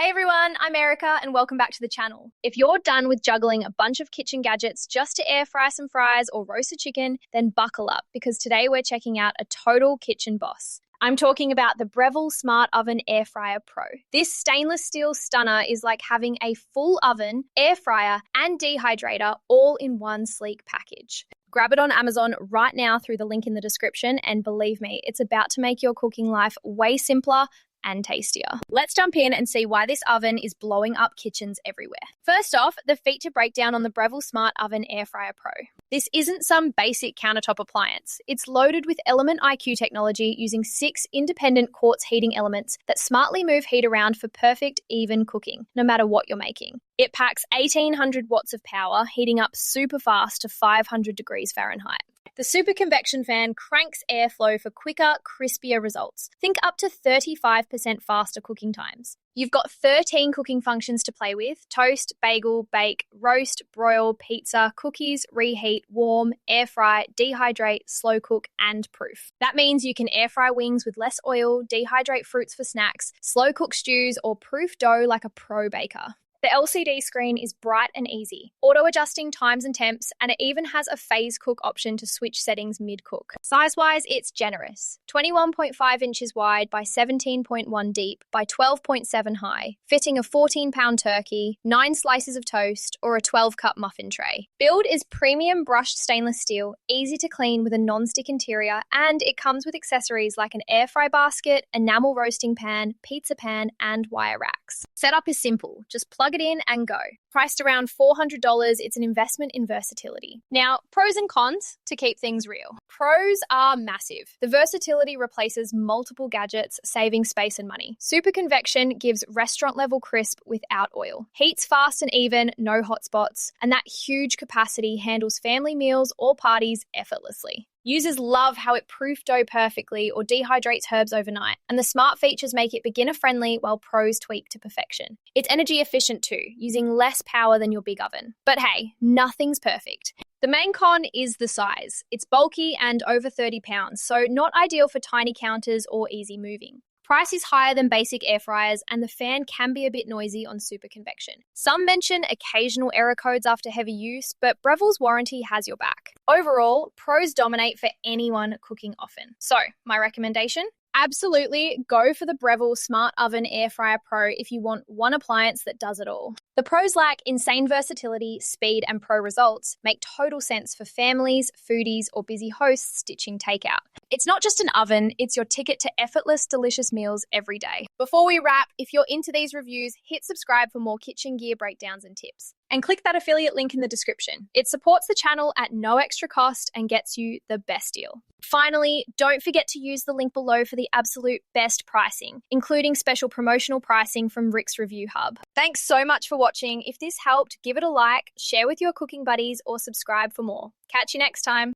Hey everyone, I'm Erica and welcome back to the channel. If you're done with juggling a bunch of kitchen gadgets just to air fry some fries or roast a chicken, then buckle up because today we're checking out a total kitchen boss. I'm talking about the Breville Smart Oven Air Fryer Pro. This stainless steel stunner is like having a full oven, air fryer, and dehydrator all in one sleek package. Grab it on Amazon right now through the link in the description, and believe me, it's about to make your cooking life way simpler and tastier. Let's jump in and see why this oven is blowing up kitchens everywhere. First off, the feature breakdown on the Breville Smart Oven Air Fryer Pro. This isn't some basic countertop appliance. It's loaded with Element IQ technology using 6 independent quartz heating elements that smartly move heat around for perfect, even cooking, no matter what you're making. It packs 1800 watts of power, heating up super fast to 500 degrees Fahrenheit. The super convection fan cranks airflow for quicker, crispier results. Think up to 35% faster cooking times. You've got 13 cooking functions to play with: toast, bagel, bake, roast, broil, pizza, cookies, reheat, warm, air fry, dehydrate, slow cook, and proof. That means you can air fry wings with less oil, dehydrate fruits for snacks, slow cook stews, or proof dough like a pro baker. The LCD screen is bright and easy, auto-adjusting times and temps, and it even has a phase cook option to switch settings mid-cook. Size-wise, it's generous. 21.5 inches wide by 17.1 deep by 12.7 high, fitting a 14-pound turkey, 9 slices of toast, or a 12-cup muffin tray. Build is premium brushed stainless steel, easy to clean with a non-stick interior, and it comes with accessories like an air fry basket, enamel roasting pan, pizza pan, and wire racks. Setup is simple. Just plug it in and go. Priced around $400, it's an investment in versatility. Now, pros and cons to keep things real. Pros are massive. The versatility replaces multiple gadgets, saving space and money. Super convection gives restaurant-level crisp without oil. Heats fast and even, no hot spots, and that huge capacity handles family meals or parties effortlessly. Users love how it proof dough perfectly or dehydrates herbs overnight, and the smart features make it beginner-friendly while pros tweak to perfection. It's energy efficient too, using less power than your big oven. But hey, nothing's perfect. The main con is the size. It's bulky and over 30 pounds, so not ideal for tiny counters or easy moving. Price is higher than basic air fryers, and the fan can be a bit noisy on super convection. Some mention occasional error codes after heavy use, but Breville's warranty has your back. Overall, pros dominate for anyone cooking often. So, my recommendation? Absolutely go for the Breville Smart Oven Air Fryer Pro if you want one appliance that does it all. The pros like insane versatility, speed, and pro results make total sense for families, foodies, or busy hosts ditching takeout. It's not just an oven, it's your ticket to effortless, delicious meals every day. Before we wrap, if you're into these reviews, hit subscribe for more kitchen gear breakdowns and tips. And click that affiliate link in the description. It supports the channel at no extra cost and gets you the best deal. Finally, don't forget to use the link below for the absolute best pricing, including special promotional pricing from Rick's Review Hub. Thanks so much for watching. If this helped, give it a like, share with your cooking buddies, or subscribe for more. Catch you next time.